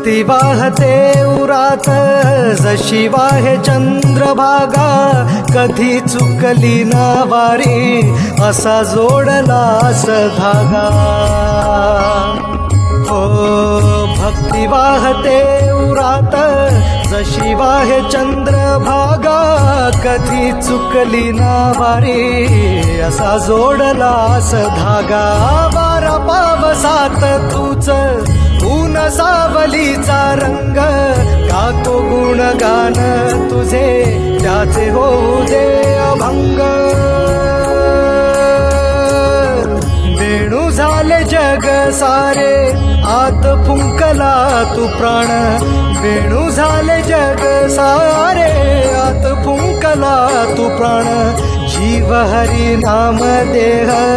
भक्ती वाहते उरात जशी वाहे चंद्रभागा, कधी चुकली ना वारी असा जोडलास धागा. हो भक्ती वाहते उरात जशी वाहे चंद्रभागा, कधी चुकली ना वारी असा जोडलास धागा. वारा पावसात तूच ऊन सावलीचा रंग, गातो गुणगान तुझे त्याचे होऊ दे अभंग. वेणू झाले जग सारे आत फुंकला तू प्राण, वेणू झाले जग सारे आत फुंकला तू प्राण. जीव हरी नाम देह